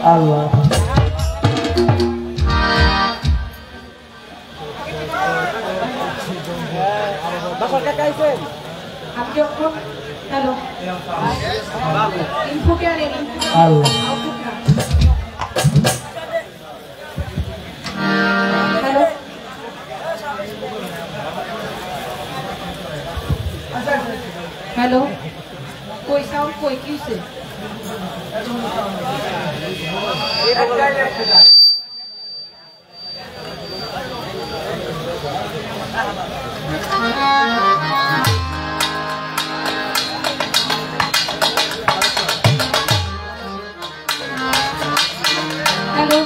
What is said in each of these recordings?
আল্লাহ hello info care আল্লাহ hello hello কই sound কই কিছে হ্যালো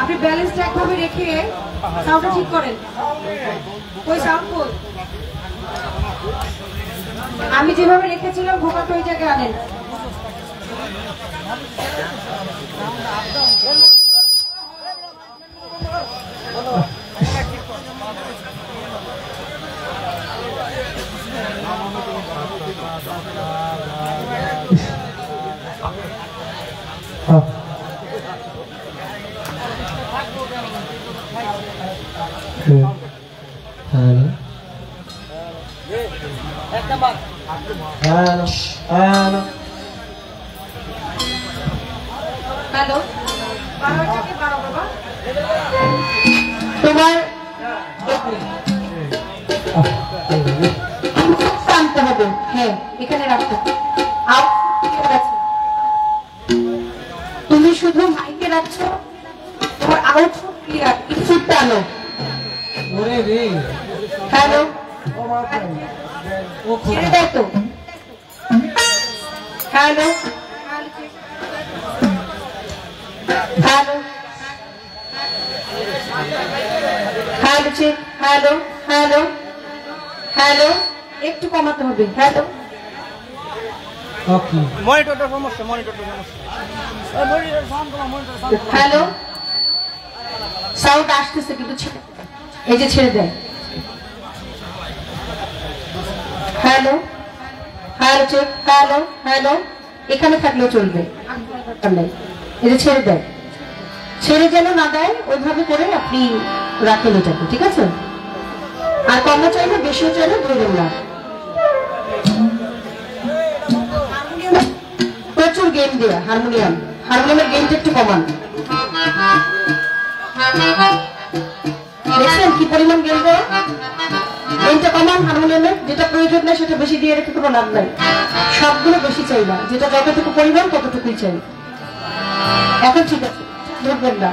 আপনি ব্যালেন্সটা একভাবে রেখে সাউন্ডটা ঠিক করেন ওই সাউন্ড কই আমি যেভাবে রেখেছিলাম ঘোকাটা ওই জায়গায় আনেন হ্যালো হ্যালো বাবা তোমার টানতে হবে হ্যাঁ এখানে রাখো তুমি শুধু মাইকে রাখছো তোমার আউটপুট ক্লিয়ার ইনপুট টানো হ্যালো ছেড়ে দাও তো hello hello hello check hello hello hello একটু কমাতে হবে হ্যালো মনিটরটা সমস্যা হ্যালো সাউন্ড আসতেছে কিন্তু এই যে ছেড়ে দেয় hello hello check hello hello এখানে থাকলেও চলবে এই যে ছেড়ে দেয় ছেড়ে যেন না দেয় ওইভাবে করে আপনি রাখেন এটাকে ঠিক আছে আর কমও চাইলে বেশিও চাইলে ধরবেন না প্রচুর গেম দেয়া হারমোনিয়ামের গেমটা একটু কমান দেখছেন কি পরিমাণ গেম দেয়া গেমটা কমান হারমোনিয়ামের যেটা প্রয়োজন নাই সেটা বেশি দিয়ে রেখে কোনো লাভ নাই সবগুলো বেশি চাই না যেটা যতটুকু পরিমাণ ততটুকুই চাই এখন ঠিক আছে, ধরবেন না।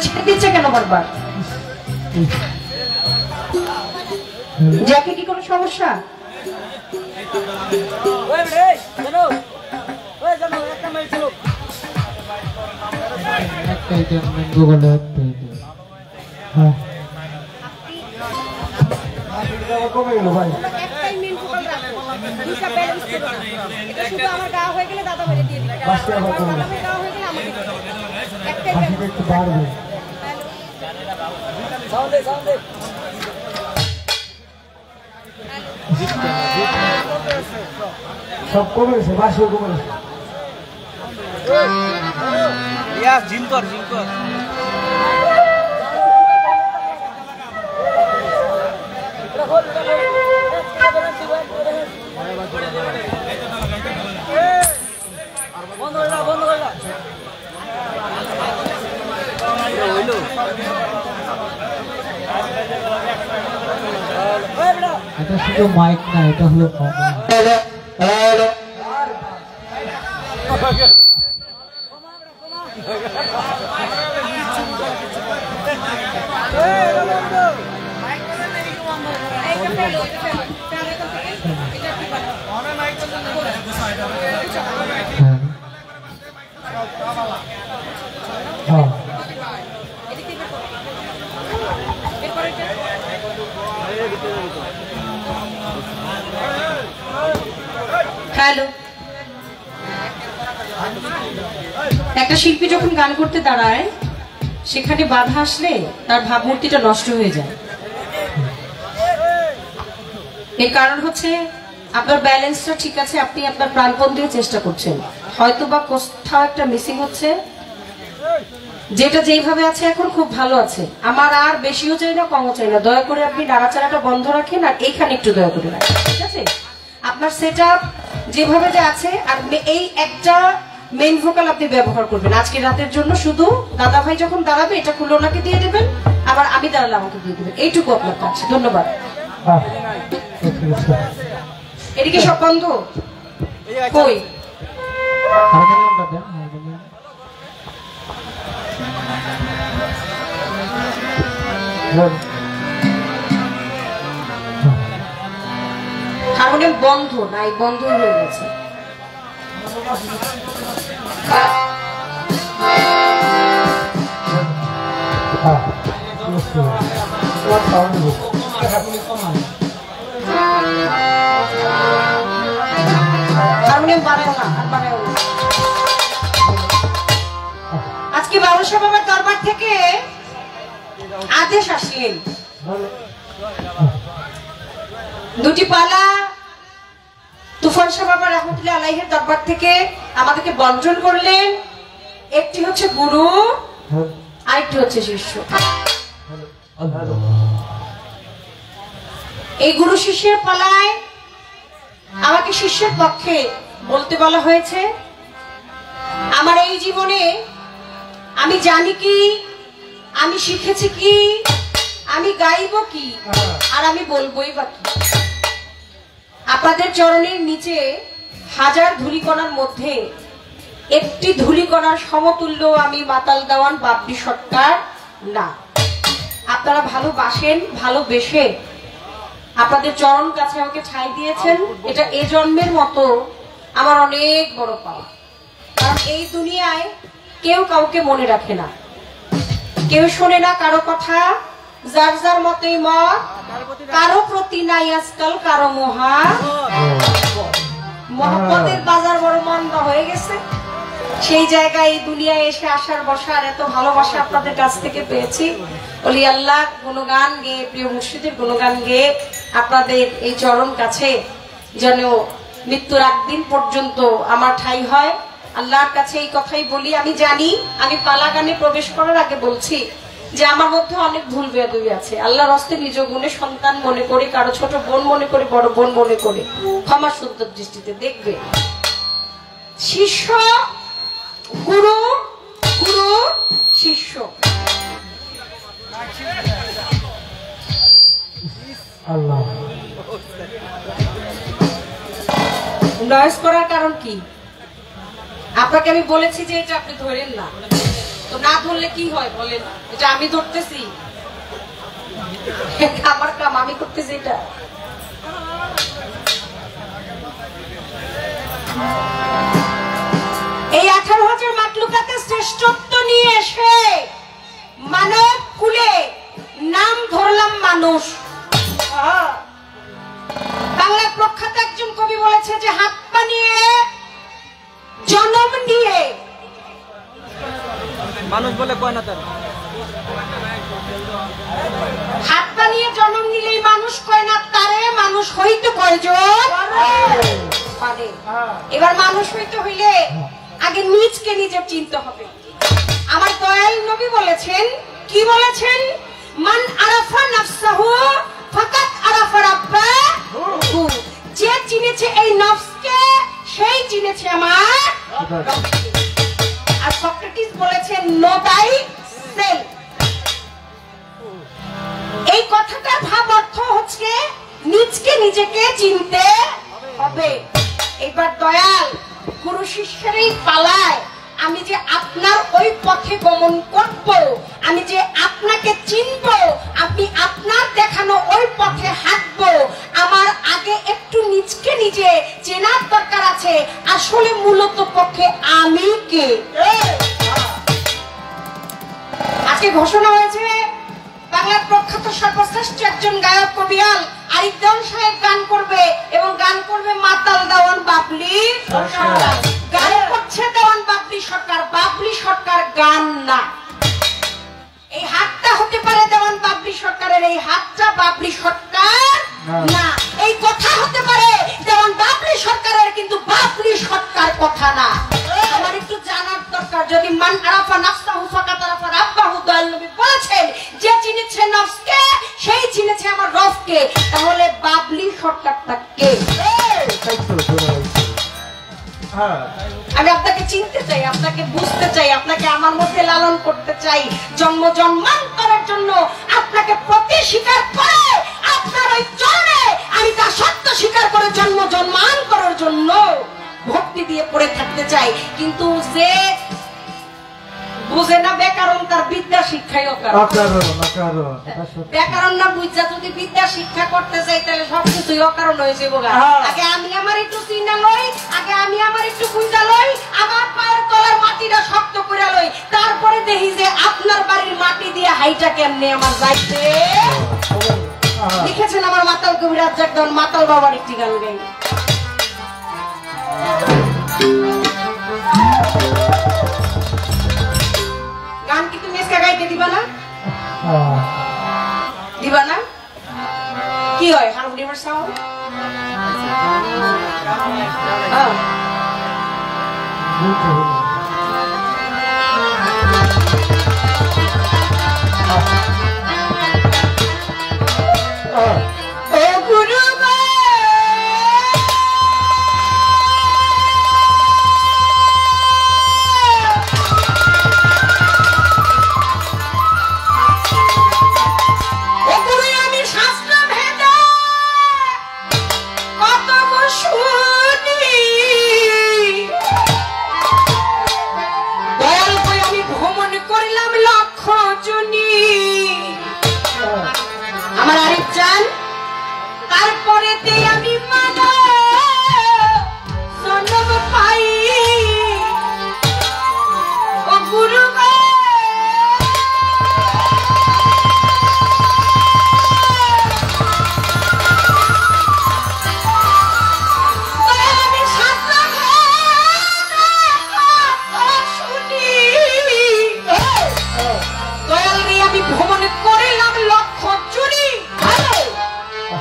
ছেড়ে দিচ্ছে কেন বারবার? জ্যাকে কি কোনো সমস্যা? কমে গেল ভাই। একটাই মেন ফোকাল রাখো, দুইটা ব্যালেন্স করো না। এটা শুধু আমার গা হয়ে গেলে দাদা মেরে দিয়ে দিবে, বাসে আবার কমে দাদা মেরে গা হয়ে গেলে আমাকে দিবে। একটাই বাসে ব্যালেন্স। একটু বাড়বে। সব কমে গেছে, বাসেও কমে গেছে। জিম কর বন্ধ করে দাও। এটা শুধু মাইক না, এটা হলো এইটা ফেলো, এটা ফেলো। ফেলো এখান থেকে। এটা কি বলে? এদিক থেকে বের করো। বের করো এটা। হ্যালো, একটা শিল্পী যখন গান করতে দাঁড়ায় সেখানে বাধা আসলে তার ভাবমূর্তিটা নষ্ট হয়ে যায়। এর কারণ হচ্ছে আপনার ব্যালেন্সটা ঠিক আছে, আপনি আপনার প্রাণপণ দিয়ে চেষ্টা করছেন, হয়তো বা কোথাও একটা মিসিং হচ্ছে। যেটা যেইভাবে আছে এখন খুব ভালো আছে, আমার আর বেশিও চাই না কমও চাই না। দয়া করে আপনি নাড়াচাড়াটা বন্ধ রাখেন আর এইখানে একটু দয়া করে রাখেন, ঠিক আছে? আপনার সেট আপ যেভাবে যে আছে, আর এই একটা মেইন ভোকাল আপনি ব্যবহার করবেন আজকে রাতের জন্য। শুধু দাদা ভাই যখন দাঁড়াবে এটা খুলে ওনাকে দিয়ে দেবেন, আবার আমি দাঁড়ালে আমাকে দিয়ে দেবেন, এইটুকু আপনার কাজ। ধন্যবাদ। এদিকে সব বন্ধ কই? হারমোনিয়াম বন্ধ নাই, বন্ধ হয়ে গেছে। হারমোনিয়াম বাড়াও না, আর বাড়াও না। আজকে বাবুসা বাবার দরবার থেকে আদেশ আসলেন, দুটি পালা তুফান শাহ বাবা রহমতুল্লাহ আলাইহির দরবার থেকে আমাদেরকে বন্টন করলেন। একটি হচ্ছে গুরু, আরেকটি হচ্ছে শিষ্য। এই গুরু শিষ্যের পালায় আমাকে শিষ্যের পক্ষে বলতে বলা হয়েছে, আমার এই জীবনে আমি জানি কি, আমি শিখেছি কি, আমি গাইব কি, আর আমি বলবোই বা কি। আপনাদের চরণের নিচে হাজার ধূলিকণার মধ্যে একটি ধূলিকণার সমতুল্য আমি মাতাল দেওয়ান বাপ্পি সরকার না। আপনারা ভালোবাসেন, ভালোবেসে আপনাদের চরণ কাছে আমাকে ঠাঁই দিয়েছেন, এটা এ জন্মের মতো আমার অনেক বড় পাওয়া। কারণ এই দুনিয়ায় কেউ কাউকে মনে রাখে না, কেউ শোনে না কারো কথা, যার যার মতোই মত, কারো প্রতি নাই আজকাল কারো মহব্বতের বাজার বড় মন্দা হয়ে গেছে। সেই জায়গায় এই দুনিয়ায় এসে আসার বসার এত ভালোবাসা আপনাদের কাছ থেকে পেয়েছি। বলি আল্লাহ গুণগান গেয়ে, প্রিয় মুর্শিদের গুণগান গেয়ে আপনাদের এই চরণ কাছে যেন মৃত্যুর একদিন পর্যন্ত আমার ঠাঁই হয়। আল্লাহর কাছে এই কথাই বলি। আমি জানি, আমি পালা গানে প্রবেশ করার আগে বলছি যে আমার মধ্যে অনেক ভুল বেয়াদবি আছে। আল্লাহর হস্তে নিজ গুণে সন্তান মনে করে, কারো ছোট বোন মনে করে, বড় বোন মনে করে ক্ষমা সুন্দর দৃষ্টিতে দেখবে। শিষ্য গুরু, গুরু শিষ্য। আল্লাহ নয়েজ করার কারণ কি? আপনাকে আমি বলেছি যে এটা আপনি ধরেন না, তো না ধরলে কি হয় বলেন? এটা আমি ধরতেছি, আমার কাম আমি করতেছি। এটা এই 18,000 মাতলুকাতে শ্রেষ্ঠত্ব নিয়ে এসে মানব কুলে নাম ধরলাম মানুষ। বাংলার প্রখ্যাত একজন কবি বলেছে যে হাত পা নিয়ে জন্ম নিয়ে মানুষ বলে কয় না তার হাত পা নিয়ে জন্ম নিলেই মানুষ কয় না তারে, মানুষ হইতে কয়জন পারে। এবার মানুষ হইতে হইলে আগে নিজকে নিজে চিনতে হবে। আমার দয়াল নবী বলেছেন, কি বলেছেন? মান আরাফা নাফসাহু ফাকাত আরাফা রাব্বাহু। যে চিনেছে এই নফসকে সেই চিনেছে আমার রবকে। আর সক্রেটিস বলেছেন নো দাই সেলফ। এই কথাটার ভাব অর্থ হচ্ছে নিজকে নিজেকে চিনতে হবে। এবার দয়াল গুরু শিষ্যের এই পালায় আমি যে আপনার ওই পথে গমন করব, আমি যে আপনাকে চিনব, আপনি আপনার দেখানো ওই পথে হাঁটব, আমার আগে একটু নিজকে নিজে চেনার দরকার আছে। আসলে মূলত পক্ষে আমি কে? আজকে ঘোষণা হয়েছে বাংলার প্রখ্যাত সর্বশ্রেষ্ঠ একজন গায়ক কবিয়াল আরিফ দেওয়ান সাহেব গান করবে, এবং গান করবে মাতাল দেওয়ান বাবলি সরকার। গান করছে দেওয়ান বাবলি সরকার, বাবলি সরকার গান না। এই হাতটা হতে পারে দেওয়ান বাবলি সরকারের, এই হাতটা বাবলি সরকার না। এই কথা হতে পারে দেওয়ান বাবলি সরকারের, কিন্তু বাবলি সরকার কথা না। আমার একটু জানার দরকার। যদি মান আরাফা নাফসাহু ফাকাত আরাফা রাব্বাহু, দয়াল নবী বলেছেন যে চিনেছে নফসকে সেই চিনেছে আমার রবকে, তাহলে বাবলি সরকারটা কে? আমি আপনাকে চিনতে চাই, আপনাকে বুঝতে চাই, আপনাকে আমার মধ্যে লালন করতে চাই। জন্ম জন্মান্তরের জন্য আপনাকে প্রতি স্বীকার করে আপনার ওই চরণে আমি তা সত্য স্বীকার করে জন্ম জন্মান্তরের জন্য ভক্তি দিয়ে পড়ে থাকতে চাই। কিন্তু যে বুঝে না ব্যাকরণ, তার বিদ্যা শিক্ষাই ব্যাকরণ না বুঝা যদি বিদ্যা শিক্ষা করতে চাই তাহলে সবকিছুই অকারণ হয়ে যাবে। আগে আমি আমার একটু চিনা লই, আগে আমি আমার একটু বুঝা লই, আমার পায়ের তলার মাটিটা শক্ত করে লই, তারপরে দেখি যে আপনার বাড়ির মাটি দিয়ে হাইটা কেমনে আমার যাইতে। লিখেছেন আমার মাতাল কবি রাজ্জাক দেওয়ান, মাতাল বাবার একটি গান গাই। গান কি তুমি এসে গাইতে দিবা না? দিবা না? কি হয় হারমোনিয়ামের সাউন্ড? ও গুরু তারপরেতে আমি মানো জন্ম পাই। ও গুরু আমি ভ্রমণ করিলাম লক্ষ্য চুরি,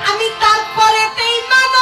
আমি তারপরেতেই মানো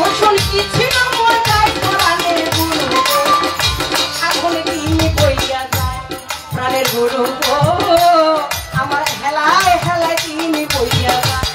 আসল কি ছিল মজায় প্রাণের গুরু এখন দিন বইয়া যায় প্রাণের গুরু আমার হেলায় হেলায় দিন বইয়া যায়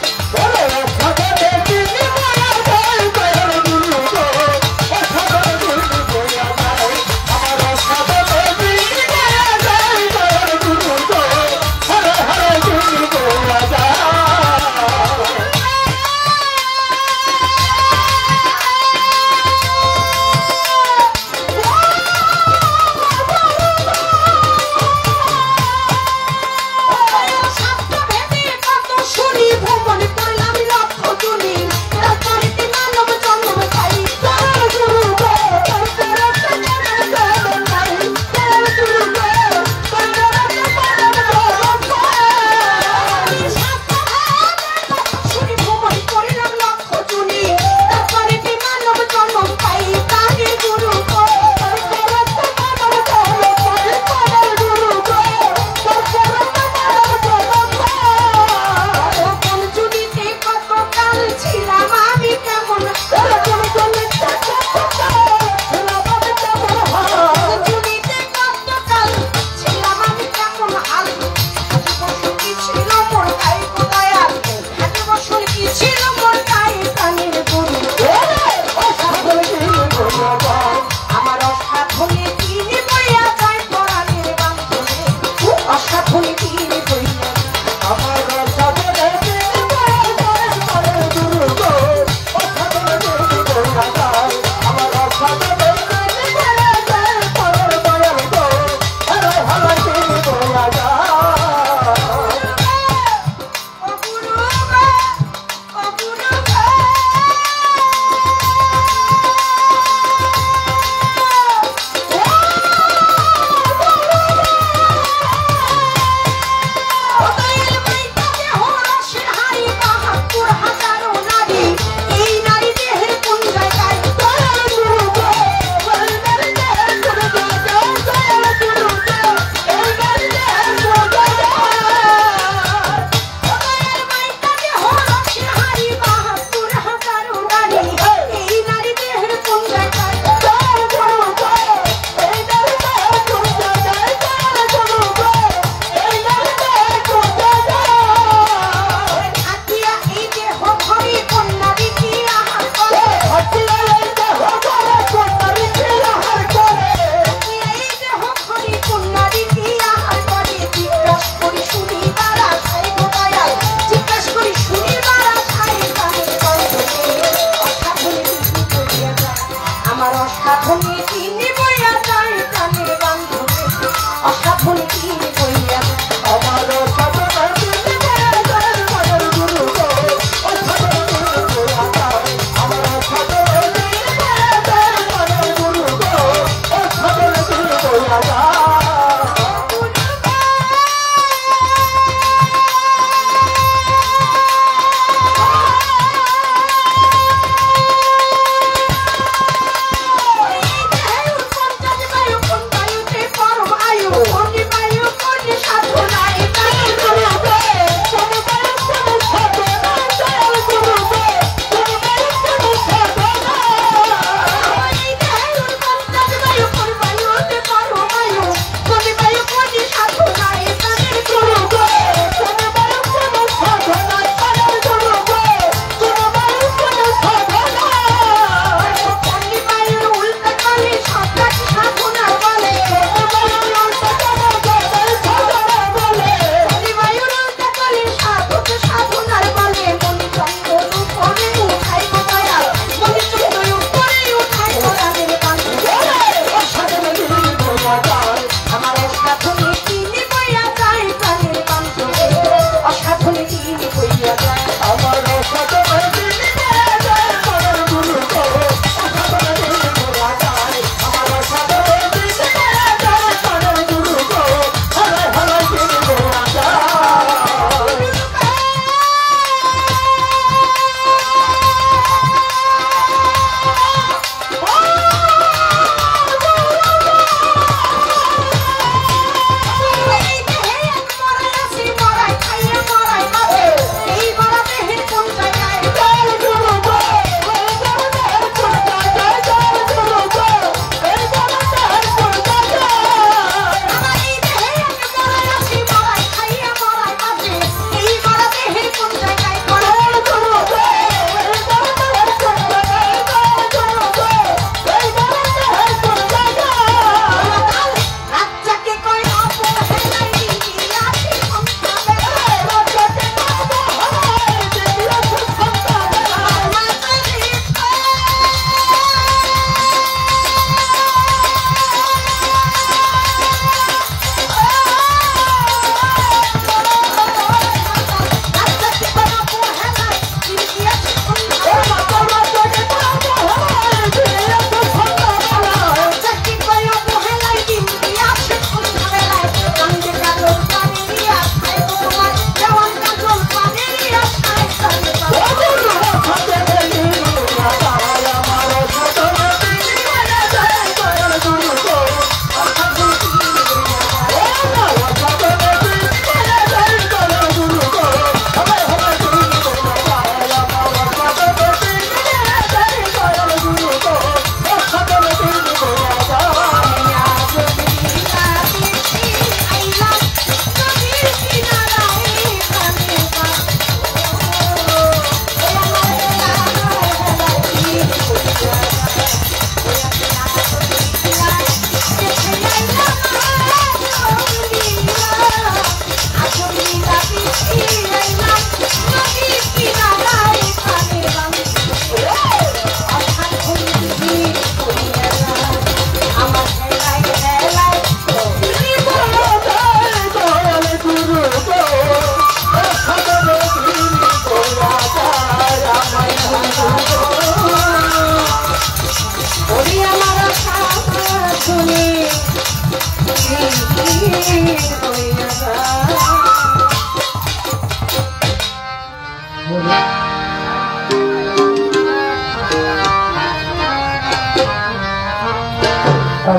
ওই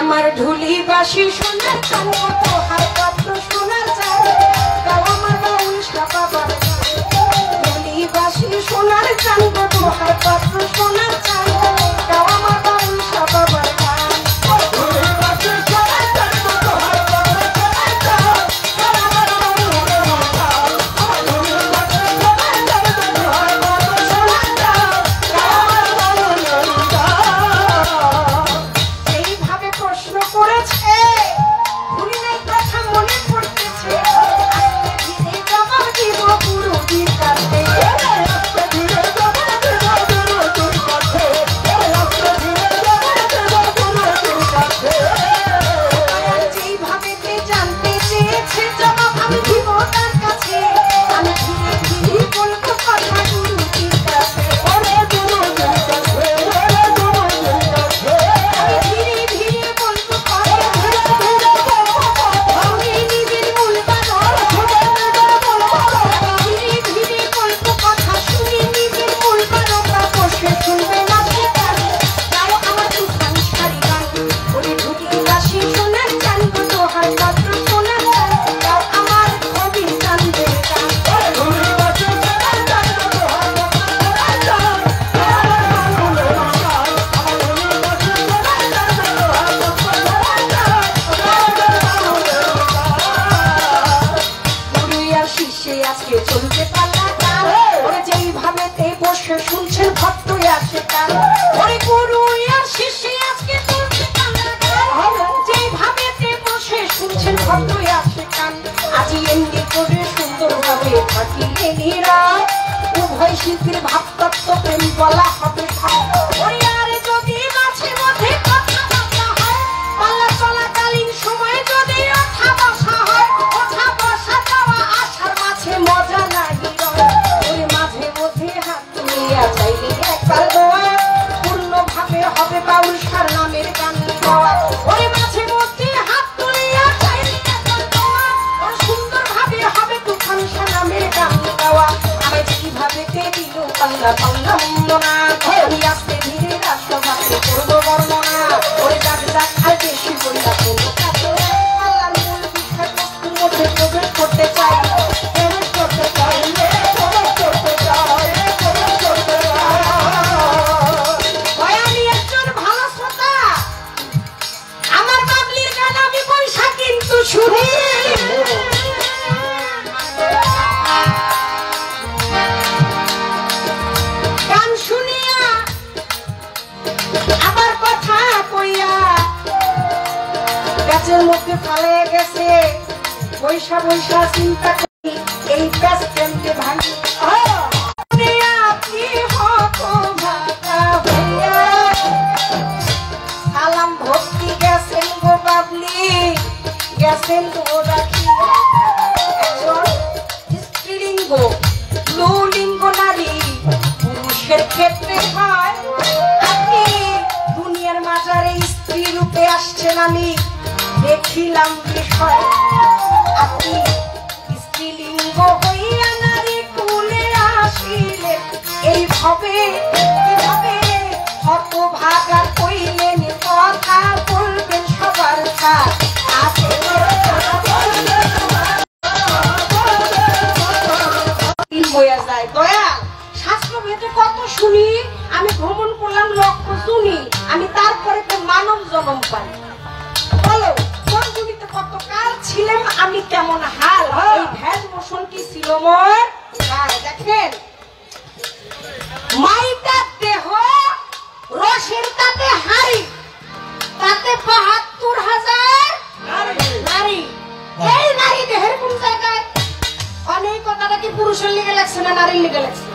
আমার ঢুলি বাসি সোনার চান কত হার পাত্র সোনার চান গাও আমার বাউল সাবাবার ঢুলি বাসি সোনার চান কত হার পাত্র সোনার চান গাও আমার বাউল সাবাবার উভয় শিল্পীর ভাবতত্ত্ব প্রেম বলা হবে যদি মাঝে মধ্যে কথা বলা হয় পাল্লা চলাকালীন সময়ে যদি ওঠা বসা হয় ওঠা বসা যাওয়া আসার মাঝে মজা নাহি ওই মাঝে মধ্যে হাত তুলিয়া চাইলে একবার গোয়া পূর্ণভাবে হবে বাউল সার নামের গান গাওয়া ওই মাঝে মধ্যে হাত তুলিয়া চাইলে একবার গোয়া ওর সুন্দরভাবে হবে তুফান সার নামের গান গাওয়া আমি কিভাবে দিল পাল্লা পাল্লা না আমি আসতে ধীরে রাষ্ট্রভাবে করবো বর্ণনা ওই ডাক ডাক আর বেশি বললা কোনো কাছে পাল্লার মূল বিষয় বস্তুর মধ্যে প্রবেশ করতে চাই প্রবেশ করতে চাই প্রবেশ করতে চাই প্রবেশ করতে চাই আমি একজন ভালো শ্রোতা আমার বাবলির গান আমি পয়সা কিন্তু শুনি মধ্যে ফালে গেছে পয়সা পয়সা চিন্তা করি এই প্যাস কেমতে ভাঙি সালাম ভক্তি গেছেন গো বাবলি গেছেন গো রাখি স্ত্রীলিঙ্গ লিঙ্গ নারী পুরুষের ক্ষেত্রে হয় আপনি দুনিয়ার মাজারে স্ত্রী রূপে আসছেন আমি দেখিলাম বিষয় আপনি স্ত্রীলিঙ্গ হইয়া নারী কুলে আসিলেন এইভাবে এভাবে হতভাগা কইলেন কথা বলবেন সবার কাছে বইয়া যায় দয়া শাস্ত্র ভেদে কত শুনি আমি ভ্রমণ করলাম লক্ষ্য শুনি আমি তারপরে তো মানব জন্ম পাই বলো কতকাল ছিলাম আমি কেমন হাল এই ভ্যান মোশন কি ছিল মোর দেখেন মাইটার দেহ রসের তাতে হাড়ি তাতে ৭২,০০০ নারী এই নারী দেহের কোন জায়গায় অনেক কথাটা কি পুরুষের লিগে লাগছে না নারীর লিগে লাগছে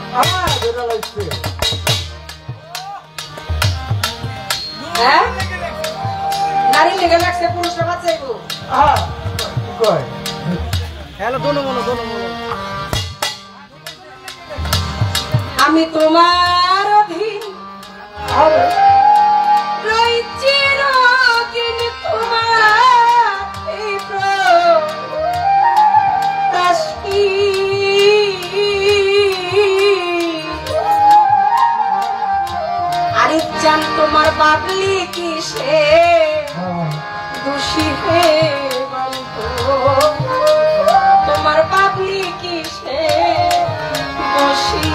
হ্যাঁ নারীর লিগে লাগছে পুরুষের বাঁচাইবো আমি তোমার অধীন রয়েছি রোগিন তোমার এই প্রতাশী আরে বাবলি কিসে দোষী হে বলতো, তোমার বাবলি কিসে দোষী।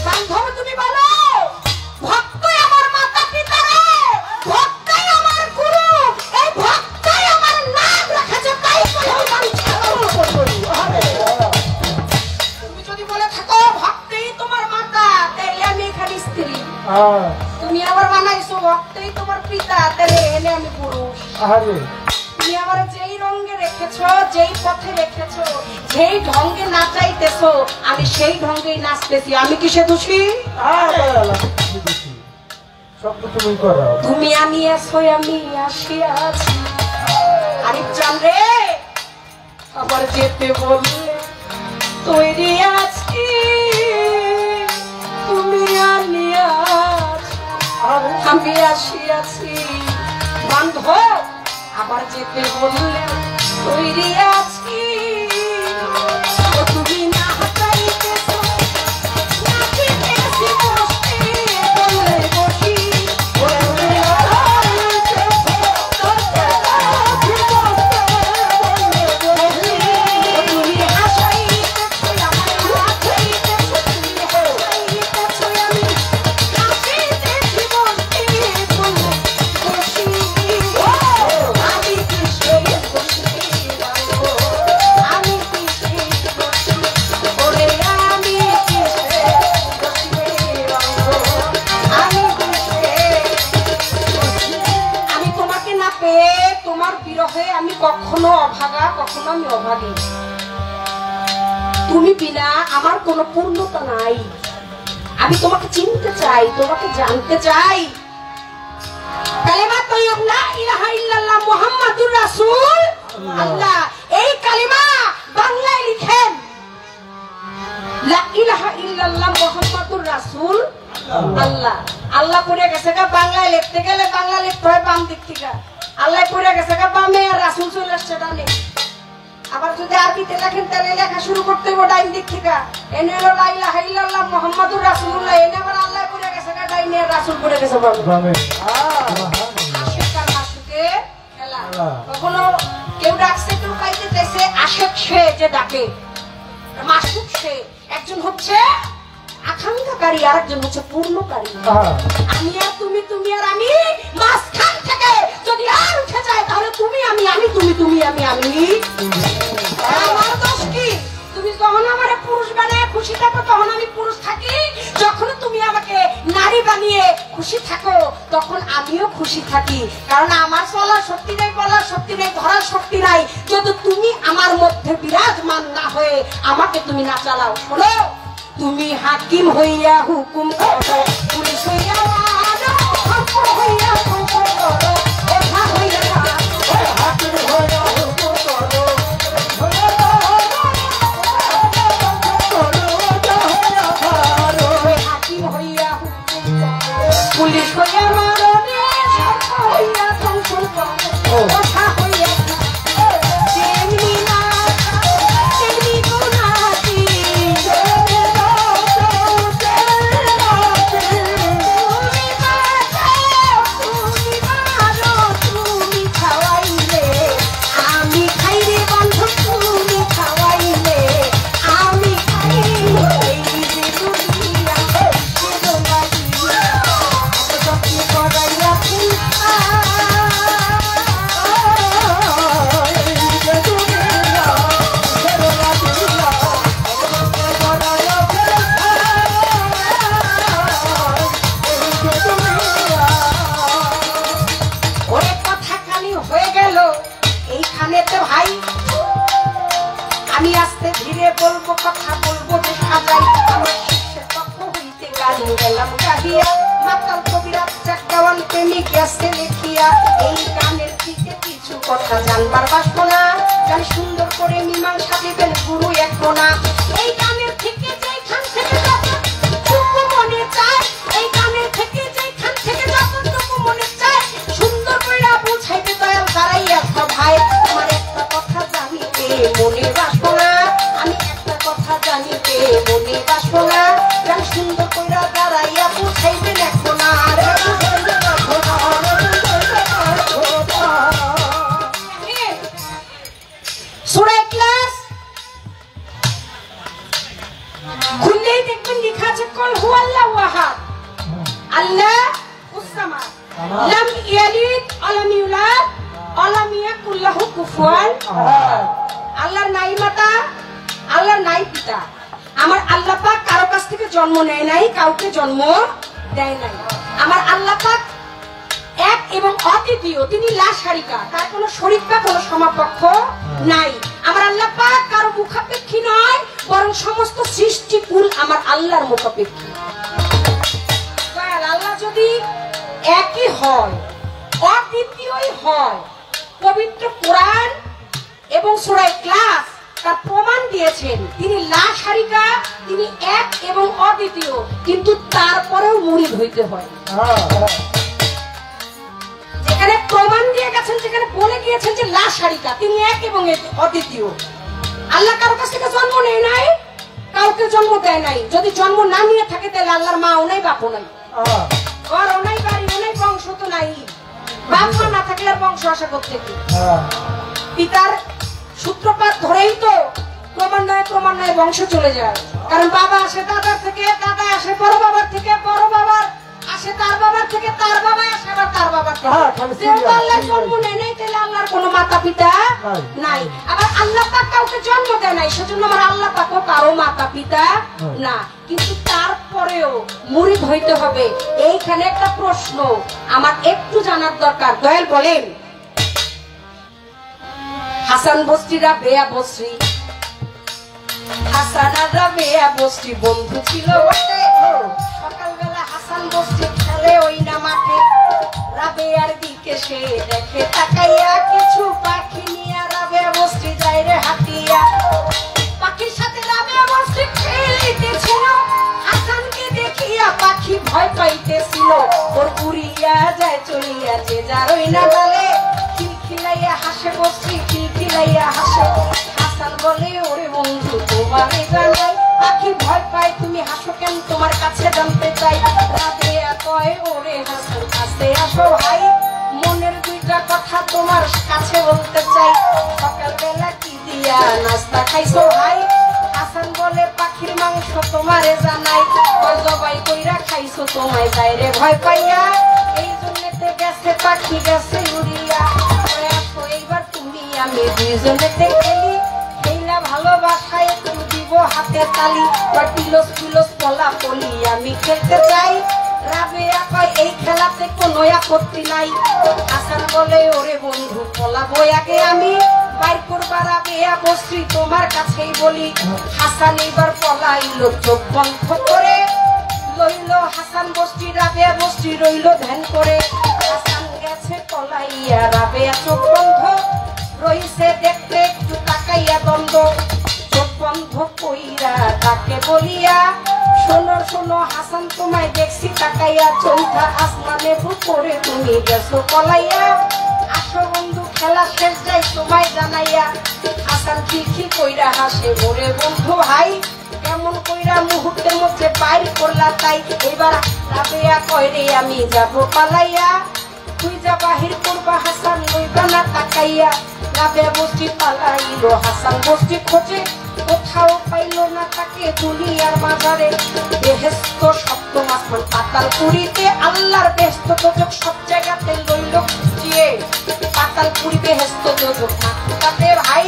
বান্ধব তুমি বলো, ভক্তই আমার মাতা পিতা রে, ভক্তই আমার গুরু, এই ভক্তই আমার নাম রেখেছে, তাই তুমি যদি বলে থাকো ভক্তই তোমার মাতা, তাইলে আমি এখানে স্ত্রী। তুমি আমার বানাইছো ভক্তই তোমার পিতা, তাহলে এনে আমি পুরুষ। তুমি আমার যেই রঙে রেখেছো, যেই পথে রেখেছো, যেই ঢঙ্গে নাচাইতেছো, আমি সেই ঢঙ্গেই নাচতেছি। আমি কিসে দোষী? তুমি আমি আছো, আমি আসিয়াছি। আরিফ জান রে, আবার যেতে বললে তৈরি আছি, তুমি আনিয়াছ আমি আসিয়াছি। বান্ধব আবার যেতে বললে তৈরি আছি, তুমি না হাতাইতেছো, নাচিতেছি বসে, বললে বসি, তুমি হাসাইতেছো, আমার নাচাইতেছো, তুমি হাসাইতেছো, আমি নাচিতেছি বসে, বললে বসি। আমি কিসে বসি, আমি কিসে বসি, ওরে আমি কিসে বসি, আমি কিসে বসি। আমি তোমাকে না পেয়ে, তোমার বিরহে আমি কখনো অভাগা, কখনো আমি অভাগী। তুমি বিনা আমার কোনো পূর্ণতা নাই। আমি তোমাকে চিনতে চাই, তোমাকে জানতে চাই। কালেমা তৈয়ব লা ইলাহা ইল্লাল্লাহ মুহাম্মাদুর রাসূল আল্লাহ, এই কালিমা বাংলায় লিখেন লা ইলাহা ইল্লাল্লাহ মুহাম্মাদুর রাসূল আল্লাহ। আল্লাহ পড়ে গেছে গা, বাংলায় লিখতে গেলে বাংলা লিখতে হয় বাম দিক থেকে। আল্লাহ পড়ে গেছে গা বামে, আর রাসূল চলে আসছে ডানে। আবার যদি আরবিতে লেখেন তাহলে লেখা শুরু করতে হবে ডাইন দিক থেকে। এনে হলো লা ইলাহা ইল্লাল্লাহ মুহাম্মাদুর রাসূলুল্লাহ, এনে আবার আল্লাহ পড়ে গেছে গা ডাইনে, আর রাসূল পড়ে গেছে বামে। আশেকার মাসুকে খেলা। কখনো কেউ ডাকছে, কেউ পাইতে চাইছে, আশেক সে যে ডাকে, মাসুক সে। একজন হচ্ছে আকাঙ্ক্ষাকারী, আর একজন হচ্ছে পূর্ণকারী। আমি আর তুমি, তুমি আর আমি, মাঝখান থেকে যদি আর উঠে যায় তাহলে তুমি আমি, আমি তুমি, তুমি আমি, আমি। আমার দোষ কি? তুমি যখন আমার পুরুষ বানিয়ে খুশি থাকো তখন আমি পুরুষ থাকি, যখন তুমি আমাকে নারী বানিয়ে খুশি থাকো তখন আমিও খুশি থাকি। কারণ আমার চলার শক্তি নেই, বলার শক্তি নেই, ধরার শক্তি নাই, যদি তুমি আমার মধ্যে বিরাজমান না হয়ে আমাকে তুমি না চালাও। শোনো, তুমি হাকিম হইয়া হুকুম করো, পুলিশ হইয়া মারো, হাকিম হইয়া হুকুম করো, ওঠা হইয়া হাকিম হইয়া হুকুম করো, হাকিম হইয়া হুকুম করো, পুলিশ হইয়া মারো, সরকার হইয়া ধ্বংস করো, ওঠা হইয়া তেমনি না তেমনি গুনাতি। আমি আস্তে ধীরে বলবো, কথা বলবো যে সাজাই, আমার শিষ্যের পক্ষ হইতে গান গেলাম গাহিয়া, মাতাল কবিরা চাকাওয়ান প্রেমিক গেছে লিখিয়া। এই গানের দিকে কিছু কথা জানবার বাসনা, গান সুন্দর করে মীমাংসা দেবেন গুরু এক কোনা। এই গানের থেকে যেখান থেকে যতটুকু মনে চায়, এই গানের থেকে যেখান থেকে যতটুকু মনে চায়, সুন্দর করে বুঝাইতে দয়াল তারাই একটা ভাই। আমার একটা কথা জানিতে মনে বাসনা, আমি একটা কথা জানিতে মনে বাসনা, গান সুন্দর কইরা দাঁড়াইয়া বুঝাইবেন এখন আর সূরা ইখলাস খুললেই দেখবেন লেখা আছে কুল হুয়াল্লাহু আহাদ আল্লাহুস সামাদ লাম ইয়ালিদ ওয়ালাম ইউলাদ ওয়ালাম ইয়াকুল লাহু কুফুয়ান আহাদ। আল্লাহর নাই মাতা, আল্লাহর নাই পিতা। আমার আল্লাহ পাক কারো কাছ থেকে জন্ম নেয় নাই, কাউকে জন্ম দেয় নাই। আমার আল্লাহ পাক এক এবং অদ্বিতীয়, তিনি লা শারিকা, তার কোনো শরীক বা কোনো সমাপক্ষ নাই। আমার আল্লাহ পাক কারো মুখাপেক্ষী নয়, বরং সমস্ত সৃষ্টিকুল আমার আল্লাহর মুখাপেক্ষী। আল্লাহ যদি একই হয়, অদ্বিতীয়ই হয়, পবিত্র কোরআন এবং সূরা ইখলাস তার প্রমাণ দিয়েছেন। তিনি লা শারিকা, তিনি এক এবং অদ্বিতীয়, কিন্তু তারপরেও মুরিদ হইতে হয়। যেখানে প্রমাণ দিয়ে গেছেন, যেখানে বলে গিয়েছেন যে লা শারিকা, তিনি এক এবং অদ্বিতীয়। আল্লাহ কারো কাছ থেকে জন্ম নেয় নাই, কাউকে জন্ম দেয় নাই। যদি জন্ম না নিয়ে থাকে তাহলে আল্লাহর মাও নাই, বাপও নাই, ঘরও নাই, বাড়িও নাই, বংশ তো নাই। বাপ মা না থাকলে আর বংশ আসা করতে কি? পিতার সূত্রপাত ধরেই তো ক্রমান্বয়ে বংশ চলে যায়। কারণ বাবা আসে দাদার থেকে, দাদা আসে বড় বাবার থেকে, বড় বাবার আসে তার বাবার থেকে, তার বাবা আসে আবার তার বাবার থেকে। যেহেতু আল্লাহ জন্ম নেয় নাই, তাহলে আল্লাহর কোনো মাতা পিতা নাই। আবার আল্লাহ পাক কাউকে জন্ম দেয় নাই, সেজন্য আমার আল্লাহ পাকও কারো মাতা পিতা না। কিন্তু তারপরেও মুরিদ হইতে হবে। এইখানে একটা প্রশ্ন আমার একটু জানার দরকার। দয়াল বলেন, হাসান বস্তি রাবেয়া বস্তি, হাসান আর রাবেয়া বস্তি বন্ধু ছিল বটে। সকালবেলা হাসান বস্তি খেলে ওই না মাঠে, রাবেয়ার দিকে সে দেখে তাকাইয়া, কিছু পাখি নিয়ে রাবেয়া বস্তি যায় রে হাতিয়া। পাখির সাথে রাবেয়া বস্তি খেলিতেছিল, হাসানকে দেখিয়া পাখি ভয় পাইতেছিল। ওর উড়িয়া যায় চলিয়া যে যার ওই না ডালে, খিলখিলাইয়া হাসে বস্তি, খিলখিলাইয়া হাসে। হাসান বলে, ওরে বন্ধু তোমারে জানাই, পাখি ভয় পায় তুমি হাসো কেন, তোমার কাছে জানতে চাই। রাবেয়া কয়, ওরে হাসান কাছে আসো ভাই, মনের দুইটা কথা তোমার কাছে বলতে চাই। সকালবেলা কি দিয়া নাস্তা খাইছো ভাই? হাসান বলে, পাখির মাংস তোমারে জানাই, জবাই কইরা খাইছো তোমায় যাই রে ভয় পাইয়া। এই জন্যতে গেছে পাখি গেছে উড়িয়া, আসো এইবার তুমি আমি দুইজনেতে খেলি, খেলা ভালোবাসায় তুমি দিব হাতে তালি। টিলস টিলস পলা পলি আমি খেলতে চাই। রাবেয়া কয়, এই খেলাতে কোনো আপত্তি নাই। হাসান বলে, ওরে বন্ধু পলাবো আগে আমি, বাইর করবা রাবেয়া বস্তি তোমার কাছেই বলি। হাসান এবার পলাইলো চোখ বন্ধ করে, লইল হাসান বস্তি, রাবেয়া বস্তি রইল ধ্যান করে। হাসান গেছে পলাইয়া, রাবেয়া চোখ বন্ধ রইছে দেখতে, একটু তাকাইয়া দ্বন্দ্ব। চোখ বন্ধ কইরা তাকে বলিয়া, শোনো শোনো হাসান তোমায় দেখছি তাকাইয়া, চৌঠা আসমানের উপরে তুমি গেছো পলাইয়া। আসো বন্ধু খেলা শেষ যাই তোমায় জানাইয়া। হাসান খিলখিল কইরা হাসে, ওরে বন্ধু ভাই কেমন কইরা মুহূর্তের মধ্যে বাইর করলা তাই। এবার রাবেয়া কয়, রে আমি যাব পালাইয়া, তুই যা বাহির করবা হাসান লইবা না তাকাইয়া। রাবেয়া বস্তি পালাইলো, হাসান বস্তি খোঁজে, কোথাও পাইল না তাকে দুনিয়ার বাজারে। বেহেশত সপ্তম আসমান পাতাল পুরীতে, আল্লাহর বেহেশত দোজখ সব জায়গাতে লইল খুঁজিয়ে। পাতাল পুরী বেহেশত দোজখ তাতে ভাই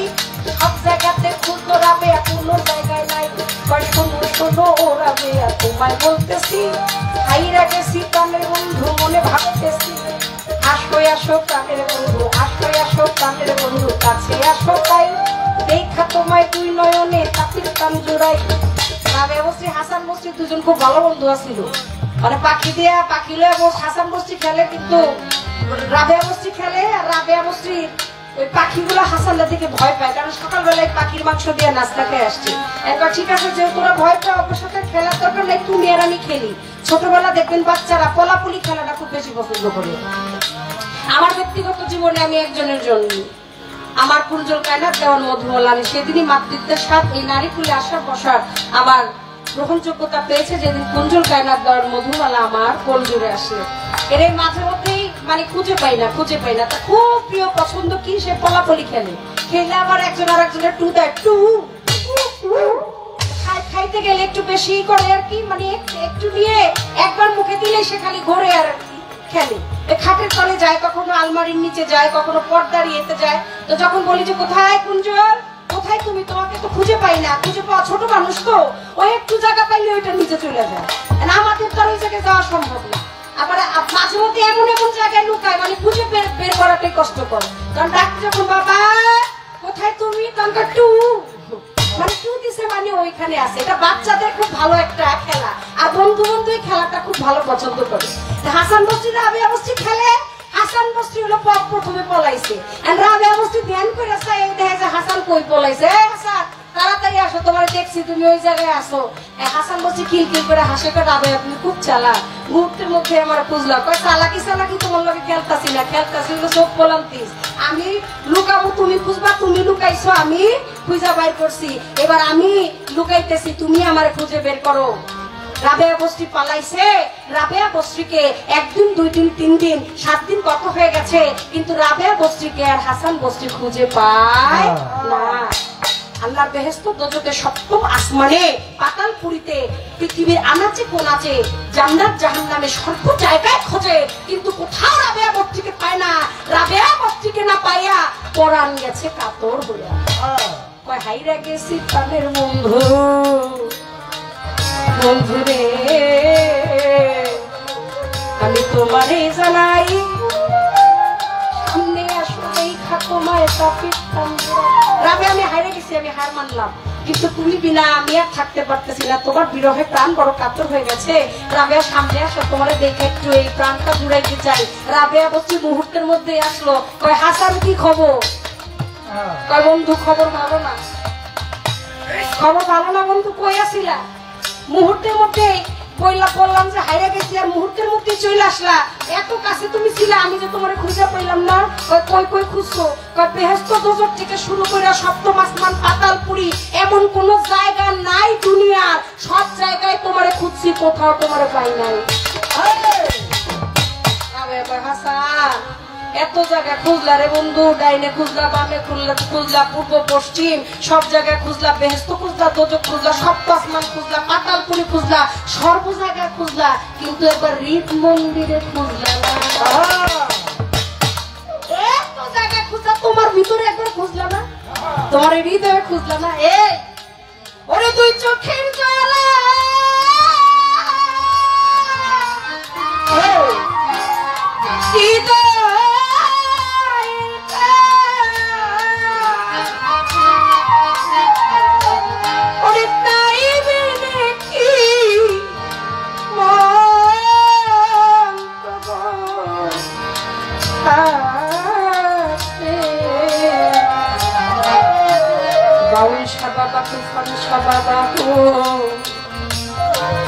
সব জায়গাতে খুঁজতো, রাবেয়া কোনো জায়গায় নাই। কয়, শোনো শোনো ও রাবেয়া তোমায় বলতেছি, হাইরা গেছি প্রাণের বন্ধু মনে ভাবতেছি। আসো আসো প্রাণের বন্ধু, আসো আসো প্রাণের বন্ধু, কাছে আসো তাই দেখা তোমায় দুই নয়নে তাপির কান জোড়াই। রাবেয়া বস্তি হাসান বস্তি দুজন খুব ভালো বন্ধু আছিল। মানে পাখি দিয়া পাখি লয়ে হাসান বস্তি খেলে, কিন্তু রাবেয়া বস্তি খেলে আর রাবেয়া বস্তি ওই পাখিগুলো হাসানের দিকে ভয় পায়, কারণ সকালবেলায় পাখির মাংস দিয়ে নাস্তা খেয়ে আসছে। একবার ঠিক আছে, যেহেতু তোরা ভয় পায়, ওর সাথে খেলার দরকার নেই, তুমি আর আমি খেলি। ছোটবেলা দেখবেন বাচ্চারা পলাপুলি খেলাটা খুব বেশি পছন্দ করে। আমার ব্যক্তিগত জীবনে আমি একজনের জন্য, আমার কুঞ্জল কায়নাত দেওয়ার মধুমল, আমি সেদিনই মাতৃত্বের সাথে এই নারী কুলে আসার বসার আমার গ্রহণযোগ্যতা পেয়েছে যেদিন কুঞ্জল কায়নার দল মধুমালা আমার কোল জুড়ে আসলে। এর এই মাঝে মধ্যেই মানে খুঁজে পাই না তা খুব প্রিয় পছন্দ কি সে পলাপলি খেলে আবার একজন আর একজনের টু দেয় টু খাইতে গেলে একটু বেশি করে আর কি, মানে একটু নিয়ে একবার মুখে দিলে সে খালি ঘোরে আর খেলে। খাটের তলে যায়, কখনো আলমারির নিচে যায়, কখনো পর্দার ইয়েতে যায়। তো যখন বলি যে কোথায় কুঞ্জল, কোথায় তুমি, তোমাকে তো খুঁজে পাই না, খুঁজে পাওয়া ছোট মানুষ তো, ওই একটু জায়গা পাইলে ওইটা নিচে চলে যায়। আমাদের তো ওই জায়গায় যাওয়া সম্ভব না। আবার মাঝে মধ্যে এমন এমন জায়গায় লুকায়, মানে খুঁজে বের করাটাই কষ্টকর। কারণ ডাক্তার যখন বাবা কোথায় তুমি, তখন টু মানে টু দিছে মানে ওইখানে আছে। এটা বাচ্চাদের খুব ভালো একটা খেলা, আর বন্ধু এই খেলাটা খুব ভালো পছন্দ করে। হাসান বস্তি রাবেয়া বস্তি খেলে, হাসান বস্তি হলো প্রথমে পলাইছে, রাবেয়া বস্তি ধ্যান করে দেখে যে হাসান কই পলাইছে, হাসান তাড়াতাড়ি আসো, তোমার দেখছি তুমি ওই জায়গায় আসো। হাসান বস্তি খিলখিল করে হাসে, রাবেয়া তুমি খুব চালাক, মুহূর্তের মধ্যে আমার বুঝলাম কয় চালাকি তোমার লগে খেলতাছি না, হলো চোখ পলান্তিস, আমি লুকাবো তুমি খুঁজবা, তুমি লুকাইছো আমি খুঁজা বাইর করছি, এবার আমি লুকাইতেছি তুমি আমার খুঁজে বের করো। রাবেয়া বস্তি পালাইছে, রাবেয়া বস্তিকে 1 দিন 2 দিন 3 দিন 7 দিন কত হয়ে গেছে, কিন্তু রাবেয়া বস্তিকে আর হাসান বস্তি খুঁজে পায় না। আল্লাহর বেহেশত দোজখে সপ্তম আসমানে, পাতালপুরীতে, পৃথিবীর আনাচে কোনাচে, জান্নাত জাহান্নামে সর্ব জায়গায় খোঁজে, কিন্তু কোথাও রাবেয়া বস্তিকে পায় না। রাবেয়া বস্তিকে না পাইয়া পরাণ গেছে কাতর হইয়া, কয় হাইরা গেছি প্রাণের বন্ধু, বন্ধুরে আমি তোমারে জানাই, সামনে আসলেই খাতো মায়ের তাপিতাম। রাবে আমি হারিয়ে গেছি, আমি হার মানলাম, কিন্তু তুমি বিনা আমি আর থাকতে পারতেছি না, তোমার বিরহে প্রাণ বড় কাতর হয়ে গেছে। রাবেয়া সামনে আসো, তোমার দেখে একটু এই প্রাণটা ঘুরাইতে চাই। রাবেয়া বলছি মুহূর্তের মধ্যে আসলো, কয় হাসান কি খবর, কয় বন্ধু খবর ভালো না, খবর ভালো না বন্ধু, কই আসিলা? মুহূর্তের মধ্যে বললাম যে হাইরা গেছি, আর মুহূর্তের মধ্যে চলে আসলা, এত কাছে তুমি ছিলা, আমি যে তোমার খুঁজে পাইলাম না। কই কই খুঁজছো? বেহেশত দোজখ থেকে শুরু করে সপ্তম আসমান, পাতালপুরী, এমন কোন জায়গা নাই দুনিয়ার, সব জায়গায় তোমারে খুঁজছি, কোথাও তোমারে পাই নাই। হাসান এত জায়গায় খুঁজলা রে বন্ধু, ডাইনে খুঁজলা, বামে খুঁজলা, পূর্ব পশ্চিম সব জায়গায় খুঁজলা, বেহেশত খুঁজলা, দোজখ খুঁজলা, সপ্ত আসমান খুঁজলা, পাতালপুরী খুঁজলা, সর্ব জায়গায় খুঁজলা, কিন্তু একবার হৃদ মন্দিরে খুঁজলা না। এত জায়গায় খুঁজলা, তোমার ভিতরে একবার খুঁজলা না, তোমার হৃদয়ে খুঁজলা না। এই ওরে তুই চোখের জ্বালা,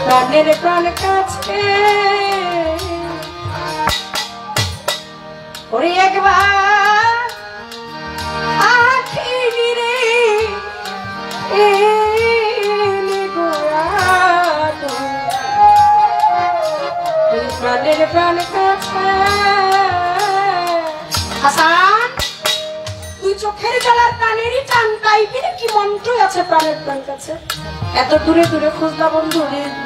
প্রাণের প্রাণ কাছে ওরে একবার আখি রে প্রাণের প্রাণ কাছে। হাসান তুই চোখের জ্বালার প্রাণেরই টান পাইবি, কি মন্ত্র আছে প্রাণের প্রাণ কাছে? এত দূরে দূরে খুঁজলা বন্ধু,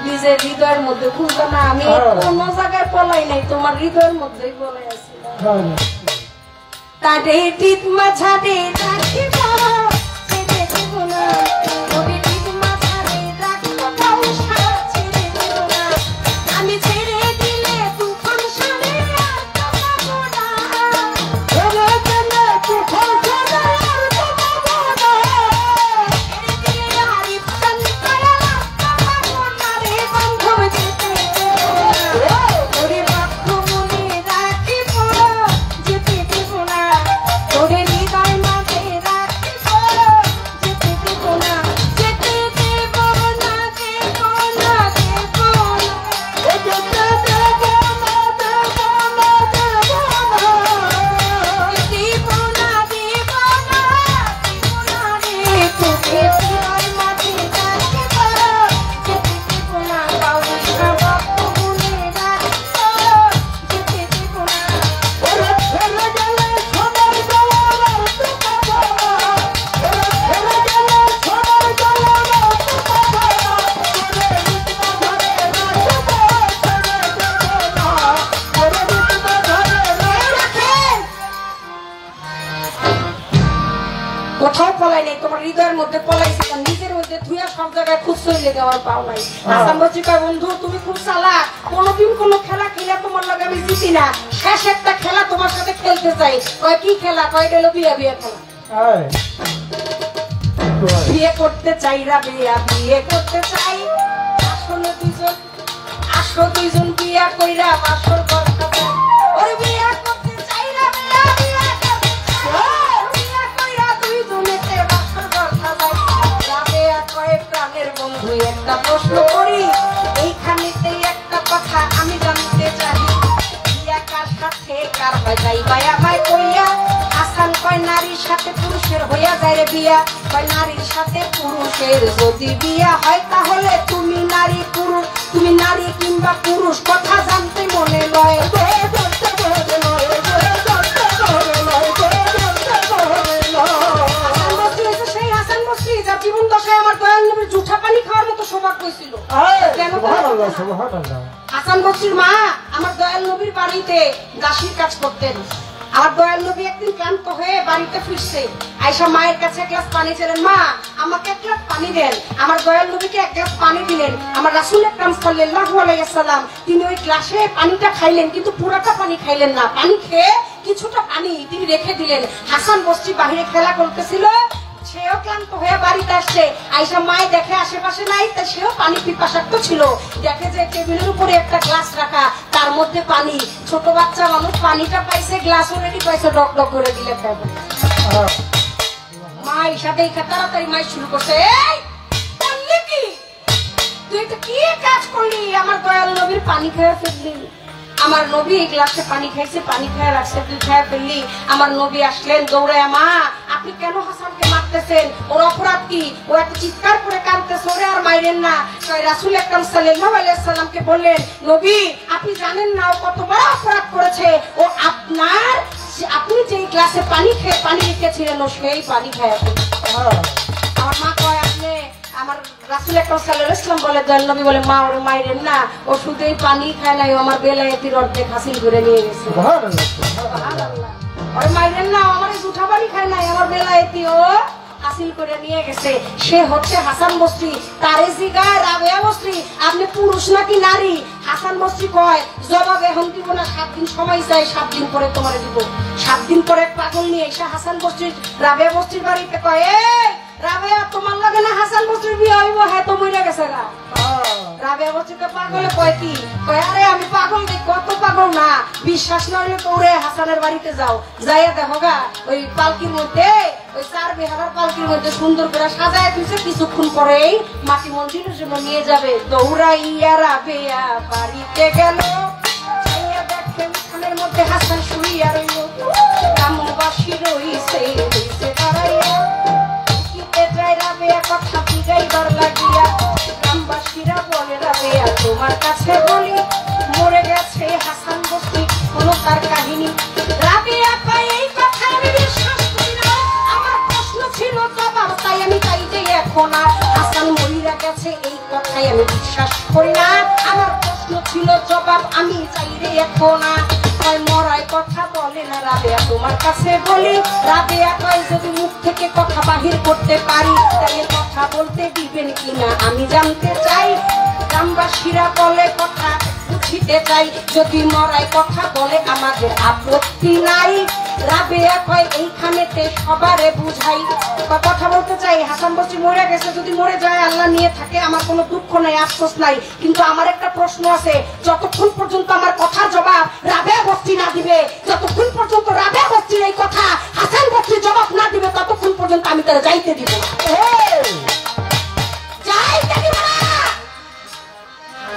নিজের হৃদয়ের মধ্যে খুঁজলা না, আমি কোন জায়গায় পলাই নাই, তোমার হৃদয়ের মধ্যেই পলাই আছি। তারে টিপ মাঝারে রাখিব, ছেড়ে দেব না, তবে টিপ মাঝারে রাখিব, ছেড়ে দেব না, আমি ছেড়ে দিলে তুফান সারে আর পাবো না, ছেড়ে দিলে তুফান সারে আর পাবো না, ছেড়ে দিলে আর ইফতান করা পাবো না রে বন্ধু যেতে, ওরে বাক্য মনে রাখিব, যেতে দেব না, তোরে হৃদয় মাঝে রাখ মধ্যে পলাইছিলাম, নিজের মধ্যে ধুইয়া সব জায়গায় খুঁজছই লেগে আমার পাও নাই। হাসান বস্রি কয় বন্ধু তুমি খুব চালাক, কোনোদিন কোনো খেলা খেলে তোমার লগে আমি জিতি না, শেষ একটা খেলা তোমার সাথে খেলতে চাই। কয় কি খেলা? কয় গেল বিয়া বিয়া খেলা। বিয়ে করতে চাই রাবেয়া, বিয়ে করতে চাই। আসো দুইজন বিয়া কইরা বাসর ঘর খাবো। ওরে বিয়া করতে চাই রাবেয়া, বিয়া করতে চাই। বিয়া কইরা দুইজনেতে বাসর ঘর খাবো। রাবেয়া কয় প্রাণের বন্ধু একটা প্রশ্ন করি, এইখানেতেই একটা কথা আমি জানতে চাই, বিয়া কার সাথে কার হয় যাই বায়া ভাই কইয়া। হাসান কয় নারীর সাথে পুরুষের হইয়া যায় রে বিয়া। কয় নারীর সাথে পুরুষের যদি বিয়া হয় তাহলে তুমি নারী পুরুষ, তুমি নারী কিংবা পুরুষ কথা জানতে মনে লয়। সেই হাসান বস্রি যার জীবন দশায় আমার দয়াল নবীর জুঠা পানি খাওয়ার মতো সৌভাগ্য হয়েছিল। কেন? হাসান বস্রির মা আমার দয়াল নবীর বাড়িতে দাসীর কাজ করতেন। আমার দয়াল নবী একদিন ক্লান্ত হয়ে বাড়িতে ফিরছে, আয়সা মায়ের কাছে এক গ্লাস পানি চাইলেন, মা আমাকে এক গ্লাস পানি দেন। আমার দয়াল নবীকে এক গ্লাস পানি দিলেন। আমার রাসূল আকরাম সাল্লাল্লাহু আলাইহি ওয়াসাল্লাম তিনি ওই গ্লাসে পানিটা খাইলেন, কিন্তু পুরোটা পানি খাইলেন না। পানি খেয়ে কিছুটা পানি তিনি রেখে দিলেন। হাসান বস্রি বাহিরে খেলা করতেছিল, সেও ক্লান্ত হয়ে বাড়িতে আসছে। আয়সা মায় দেখে আশেপাশে নাই, তা সেও পানি পিপাসার্থ ছিল। দেখে যে টেবিলের উপরে একটা গ্লাস রাখা, তার মধ্যে পানি। ছোট বাচ্চা মানুষ পানিটা পাইছে, গ্লাস অলরেডি পাইছে, ডক ডক করে দিলে খাবে। মা ঈশা দেখে তাড়াতাড়ি মাই শুরু করছে, এই করলি কি তুই? তো কি কাজ করলি? আমার দয়াল নবীর পানি খেয়ে ফেললি। আমার নবী এই গ্লাসে পানি খাইছে, পানি খেয়ে রাখছে, তুই খেয়ে ফেললি। আমার নবী আসলেন দৌড়ায়, মা আপনি কেন হাসানকে মারতেছেন? ওর অপরাধ কি? ও এত চিৎকার করে কাঁদতেছে, ওরে আর মাইরেন না। রাসূল আকরাম সাল্লাল্লাহু আলাইহি ওয়াসাল্লামকে বললেন, নবী আপনি জানেন না ও কত বড় অপরাধ করেছে। ও আপনার, আপনি যে গ্লাসে পানি খেয়ে পানি রেখেছিলেন ও সেই পানি খেয়ে ফেলছে। আমার মা কয় আপনি, আমার রাসূল আকরাম সাল্লাল্লাহু আলাইহি ওয়াসাল্লাম বলে, দয়াল নবী বলে, মা ওরে মাইরেন না, ও শুধু এই পানি খায় নাই, ও আমার বেলায়েতির অর্ধেক হাসিল করে নিয়ে গেছে। সুবহানাল্লাহ। ওরে মাইরেন না, আমার এই জুঠা পানি খায় নাই, আমার বেলায়েতি ও হাসিল করে নিয়ে গেছে। সে হচ্ছে হাসান বস্রি। তারে জিগায় রাবেয়া বস্রি আপনি পুরুষ নাকি নারী? হাসান বস্রি কয় জবাব এখন দিব না, 7 দিন সময় চাই, 7 দিন পরে তোমারে দিব। 7 দিন পরে পাগল নিয়ে এসে হাসান বস্রি রাবেয়া বস্রির বাড়িতে কয়, এই রাবেয়া তোমার লাগে না হাসান বস্রির বিয়ে হইব? হ্যাঁ তো মরে গেছে গা। রাবেয়া বস্রিকে পাগলে কয় কি? কয় আরে আমি পাগল নেই, কত পাগল না, বিশ্বাস না হলে তোরে হাসানের বাড়িতে যাও, যাইয়া দেখো গা ওই পালকির মধ্যে, ওই 4 বিহারের পালকির মধ্যে সুন্দর করে সাজায় দিয়েছে, কিছুক্ষণ পরেই মাটি মন্দিরের জন্য নিয়ে যাবে। দৌড়াইয়া রাবেয়া বাড়িতে গেল, দেখে উঠানের মধ্যে হাসান শুইয়া রইল, গ্রামবাসী রইছে দাঁড়াইয়া, যায় রাবেয়া কথা বুঝাইবার লাগিয়া। গ্রামবাসীরা বলে রাবেয়া তোমার কাছে বলি, মরে গেছে হাসান বস্রি, কোনো তার কাহিনী। রাবেয়া কয় এই কথা আমি বিশ্বাস করি না, আমার প্রশ্ন ছিল জবাব তাই আমি তাই যে এখন আর হাসান মরিয়া গেছে এই কথাই আমি বিশ্বাস করি না, আমার প্রশ্ন ছিল জবাব আমি চাই রে এখন আর। কয় মরায় কথা বলে না রাবেয়া তোমার কাছে বলি। রাবেয়া কয় যদি মুখ থেকে কথা বাহির করতে পারি তাহলে কথা বলতে দিবেন কিনা আমি জানতে চাই। গ্রামবাসীরা বলে কথা বুঝিতে চাই, যদি মরায় কথা বলে আমাদের আপত্তি নাই। রাবেয়া কয় এইখানেতে সবারে বুঝাই, কথা বলতে চাই। হাসান বস্রি মরে গেছে, যদি মরে যায় আল্লাহ নিয়ে থাকে, আমার কোনো দুঃখ নাই, আফসোস নাই, কিন্তু আমার একটা প্রশ্ন আছে, যতক্ষণ পর্যন্ত আমার কথার জবাব রাবেয়া বস্রি না দিবে, যতক্ষণ পর্যন্ত রাবেয়া বস্রির এই কথা হাসান বস্রি জবাব না দিবে, ততক্ষণ পর্যন্ত আমি তারা যাইতে দিব না, যাইতে দিব না।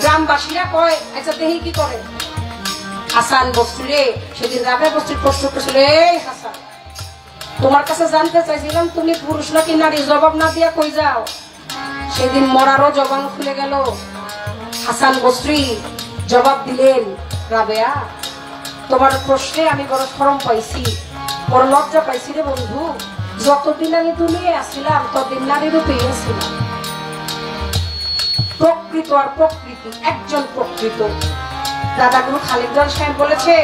গ্রামবাসীরা কয় আচ্ছা দেখি কি করে। হাসান বস্রি রে সেদিন রাবেয়া বস্রির প্রশ্ন করেছিল, এই হাসান তোমার কাছে জানতে চাইছিলাম তুমি পুরুষ নাকি নারী, জবাব না দিয়া কই যাও? সেদিন মরারও জবান খুলে গেল। হাসান বস্রি জবাব দিলেন, রাবেয়া তোমার প্রশ্নে আমি বড় শরম পাইছি, বড় লজ্জা পাইছি রে বন্ধু। যতদিন আমি দুনিয়ায় আসছিলাম ততদিন নারী রূপেই আসছিলাম। প্রকৃত আর প্রকৃতি একজন প্রকৃত। দাদা গুরু খালিদ সাহেব বলেছে,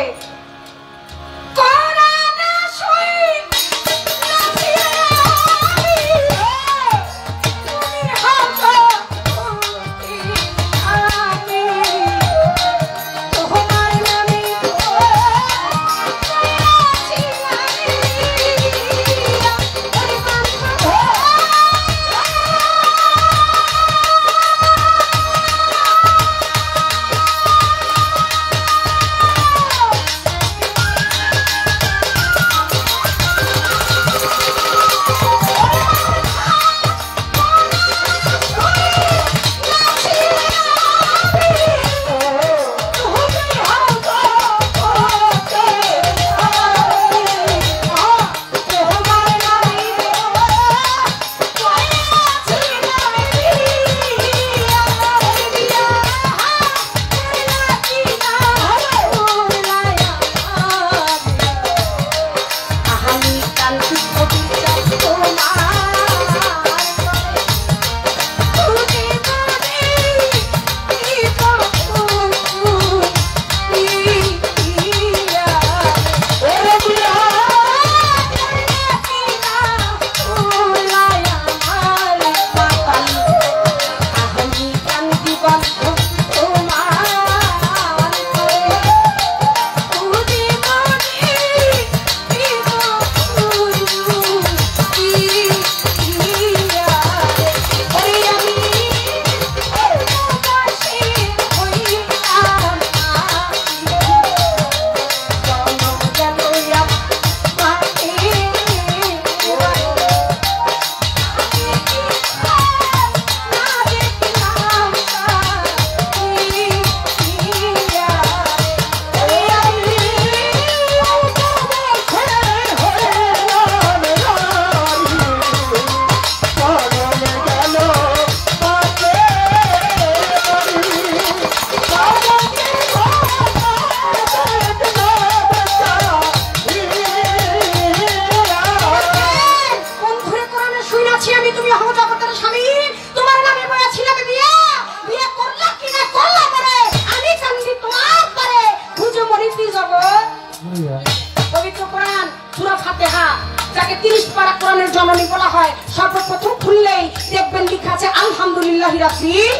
রাব্বিল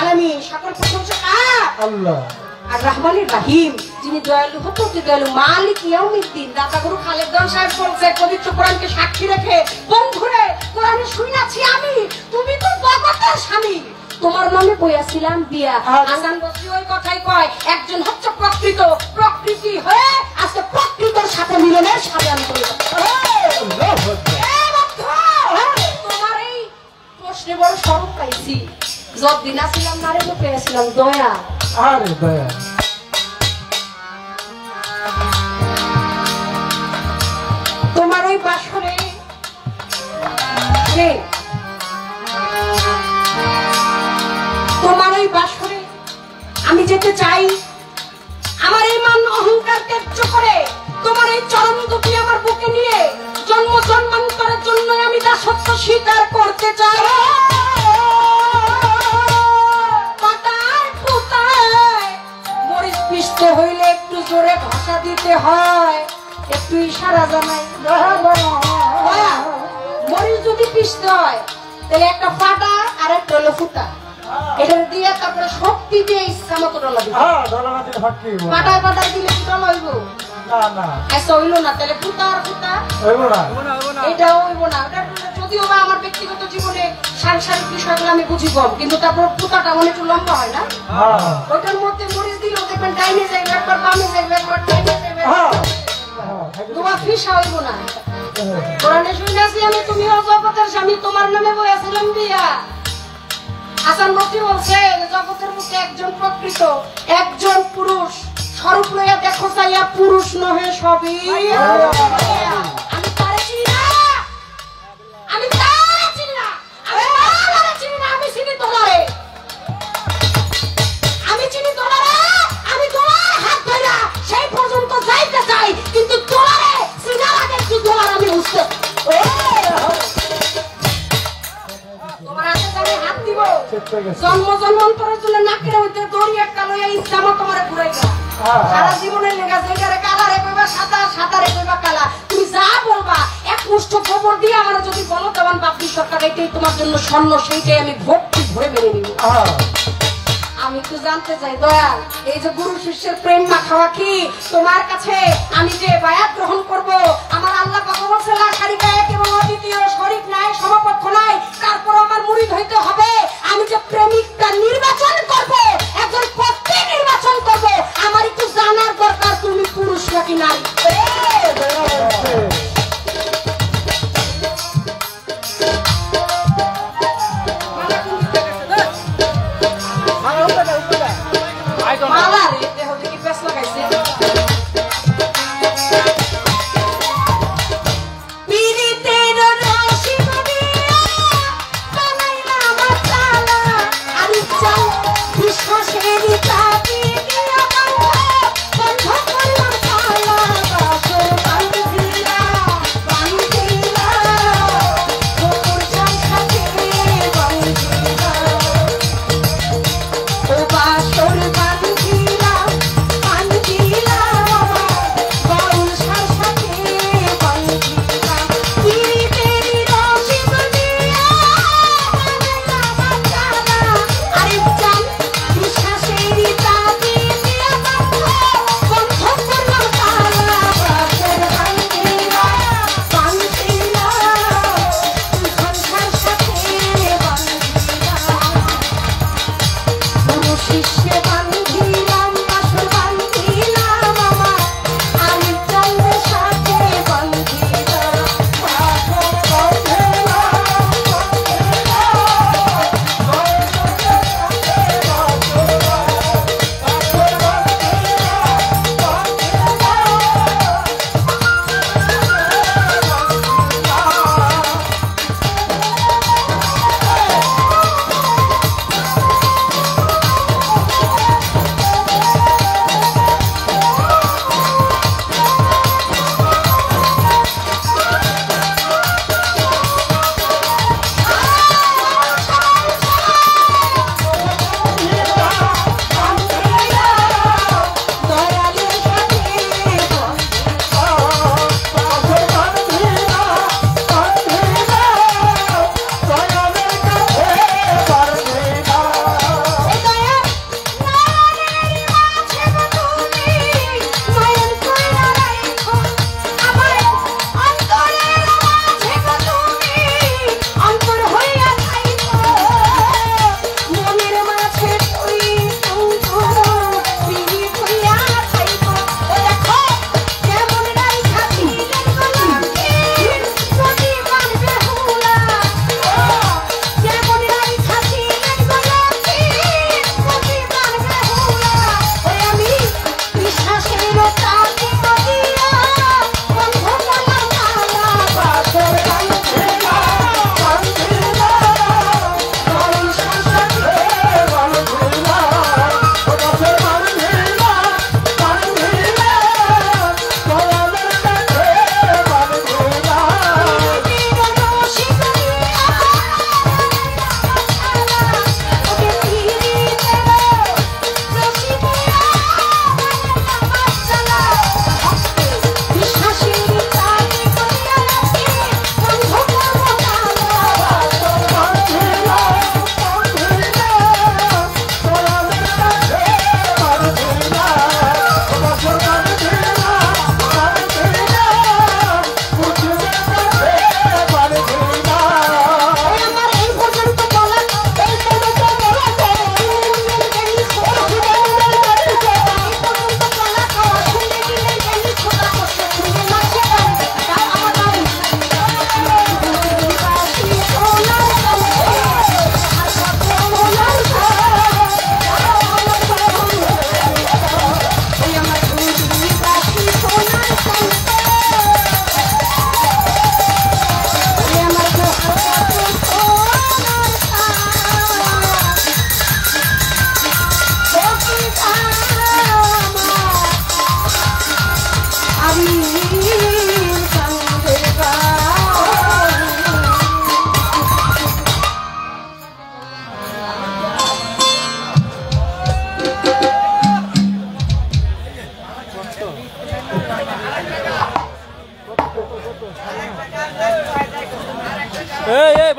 আলামিন। সকল প্রশংসা কার? আল্লাহ। আর রহমানির রহিম, যিনি দয়ালু হতে দয়ালু, মালিক ইয়াউমিদ্দিন। দাদা গুরু খালেদ দন সাহেব বলছে পবিত্র কোরআনকে সাক্ষী রেখে, বন্ধুরে কোরআনে শুনাছি আমি, তুমি তো জগতের স্বামী, তোমার নামে বইয়াছিলাম বিয়া। হাসান বসরি ওই কথাই কয়, একজন হচ্ছে প্রকৃত, প্রকৃতি হয়ে আজকে প্রকৃতির সাথে মিলনের সাথে আমি করি। তোমার এই প্রশ্নে বড় স্বরূপ পাইছি, যতদিন আসছিলাম নারে পেয়েছিলাম দয়া। আরে দয়া। তোমার ওই বাসরে তোমার ওই বাসরে আমি যেতে চাই, আমার এই মান অহংকার ত্যায্য করে তোমার এই চরণ দুটি আমার বুকে নিয়ে জন্ম জন্মান্তরের জন্য আমি দাসত্ব স্বীকার করতে চাই। পাতায় পুতায় মরিচ পিষ্ট হইলে একটু জোরে ভাষা দিতে হয়, একটু ইশারা জানাই। মরিচ যদি পিষ্ট হয় তাহলে একটা ফাটা আর একটা হলো ফুটা, এটা দিয়ে তারপরে শক্তি দিয়ে ইচ্ছা মতো ডলা দিবে। পাটায় পাটায় দিলে কি ডলা হইব? আচ্ছা হইলো না, তাহলে ফুটা আর ফুটা এটাও হইব না। যদিও বা আমার ব্যক্তিগত জীবনে সাংসারিক বিষয়গুলো আমি বুঝি কম, কিন্তু তারপর ফুটাটা মনে একটু লম্বা হয় না? ওইটার মধ্যে মরিচ দিলেও দেখবেন ডাইনে যাইবে একবার, বামে যাইবে একবার, ডাইনে যাইবে তোমার ফিসা হইব না। কোরআনে শুনেছি আমি, তুমিও জগতের স্বামী, তোমার নামে বইয়াছিলাম বিয়া। হাসান বসরি বলছে জগতের মধ্যে একজন প্রকৃত, একজন পুরুষ, স্বরূপ লইয়া দেখো চাইয়া পুরুষ নহে সবই। আমি তারে চিনি না, আমি তারে চিনি না, আমি চিনি না, আমি চিনি তোমারে, আমি চিনি তোমারে, আমি তোমার হাত ধরা সেই পর্যন্ত যাইতে চাই, কিন্তু তোমারে চিনার আগে একটু তোমার আমি বুঝতে তোমার হাতে আমি হাত দিব। জন্ম জন্মান্তরের জন্য নাকের মধ্যে দড়ি একটা লইয়া ইচ্ছা মতো তোমার ঘুরাইবা। সারা জীবনের লেগা যেটারে কালারে কইবা সাদা, সাদারে কইবা কালা, তুমি যা বলবা এক মুষ্ঠ গোবর দিয়ে আমার যদি বলো দেওয়ান বাপি সরকার এটাই তোমার জন্য স্বর্ণ, সেইটাই আমি ভক্তি ভরে মেনে নিব। আমি তো জানতে চাই দয়াল, এই যে গুরু শিষ্যের প্রেম মাখাওয়া কি তোমার কাছে আমি যে বায়াত গ্রহণ করব, আমার আল্লাহ কথা বলছে লা শারিকা এক এবং অদ্বিতীয়, শরীক নাই, সমকক্ষ নাই, তারপর আমার মুরিদ হইতে হবে। আমি যে প্রেমিকটা নির্বাচন করব, একজন পত্নী নির্বাচন করব, আমার একটু জানার দরকার তুমি পুরুষ নাকি নারী। মালা রে দেহ দেখি পেছ লাগাইছে।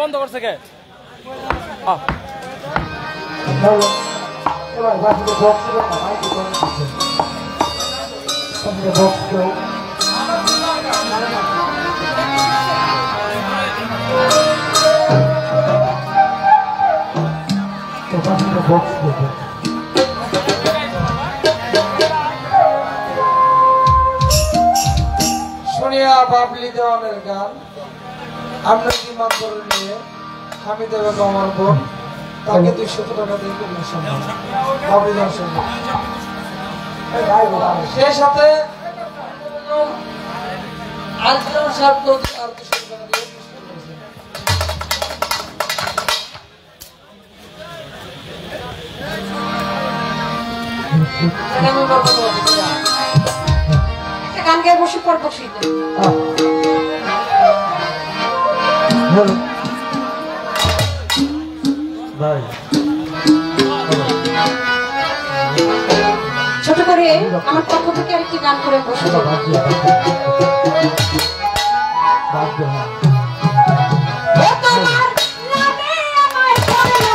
বন্ধ করছে কে এবার বাসুকে বক্স দেবো না মাইকে করে দিচ্ছে বক্স দেবো তো বাসুকে বক্স দেবো শুনিয়া বাবলি দেওয়ানের গান আমরা বিমান করে নিয়ে আমি দেবে আমার বোন তাকে 200 টাকা দিয়ে করলে সম্ভব বাবলি দেওয়ার সম্ভব সেই সাথে আজকাল সাত নদী আর 200 টাকা দিয়ে গান গায়ে বসে পর বসে ছোট করে আমার পক্ষ থেকে আরেকটি গান করে বসে যাবো তোমার নামে আমায় করলো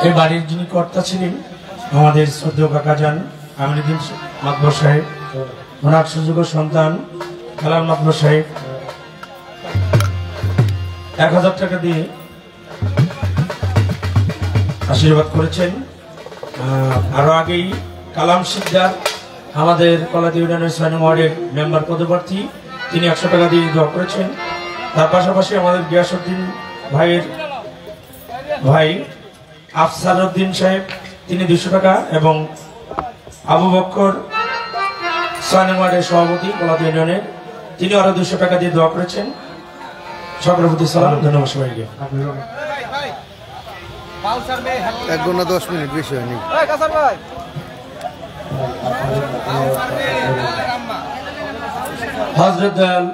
এই বাড়ির যিনি কর্তা ছিলেন আমাদের শ্রদ্ধেয় কাকা যান আমিরুদ্দিন মাতবর সাহেব, ওনার সুযোগ্য সন্তান কালাম মাতবর সাহেব 1000 টাকা দিয়ে আশীর্বাদ করেছেন। আরো আগেই কালাম শিকদার আমাদের কলাদি ইউনিয়নের 6 নং ওয়ার্ডের মেম্বার পদপ্রার্থী, তিনি 100 টাকা দিয়ে দোয়া করেছেন। তার পাশাপাশি আমাদের গিয়াসউদ্দিন ভাইয়ের ভাই আফসার উদ্দিন সাহেব, তিনি 200 টাকা, এবং আবু বক্কর 6 নং ওয়ার্ডের সভাপতি কলাদি ইউনিয়নের, তিনি আরো 200 টাকা দিয়ে দোয়া করেছেন। সকলের প্রতি সালাম, ধন্যবাদ সবাইকে। এক ঘন্টা 10 মিনিট বেশি হয়নি। হযরত দয়াল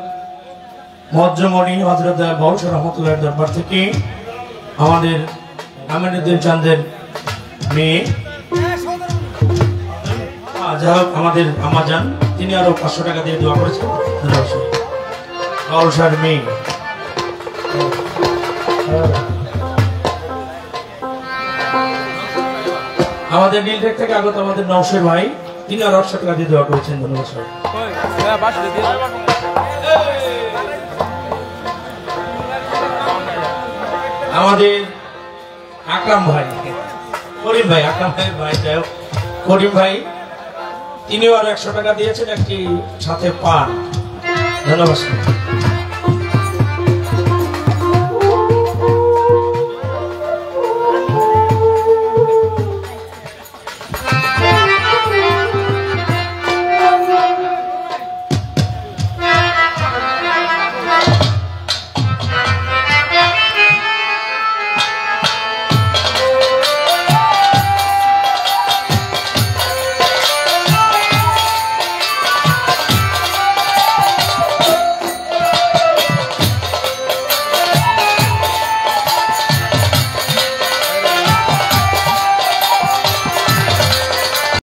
মজ্জমণি হযরত দয়াল বাউল রহমতুল্লাহ দরবার থেকে আমাদের আমিনুদ্দিন চাঁদের মেয়ে যাই হোক আমাদের আমাজান, তিনি আরো 500 টাকা দিয়ে দোয়া করেছেন। বাউল শাহের মেয়ে আমাদের নীলটেক থেকে আগত আমাদের নওশের ভাই, তিনি আরো 800 টাকা দিয়ে দোয়া করেছেন। ধন্যবাদ সবাই। আমাদের আকরাম ভাই, করিম ভাই, আকরাম ভাইয়ের ভাই, যাই হোক করিম ভাই, তিনিও আরো 100 টাকা দিয়েছেন, একটি সাথে পান। ধন্যবাদ।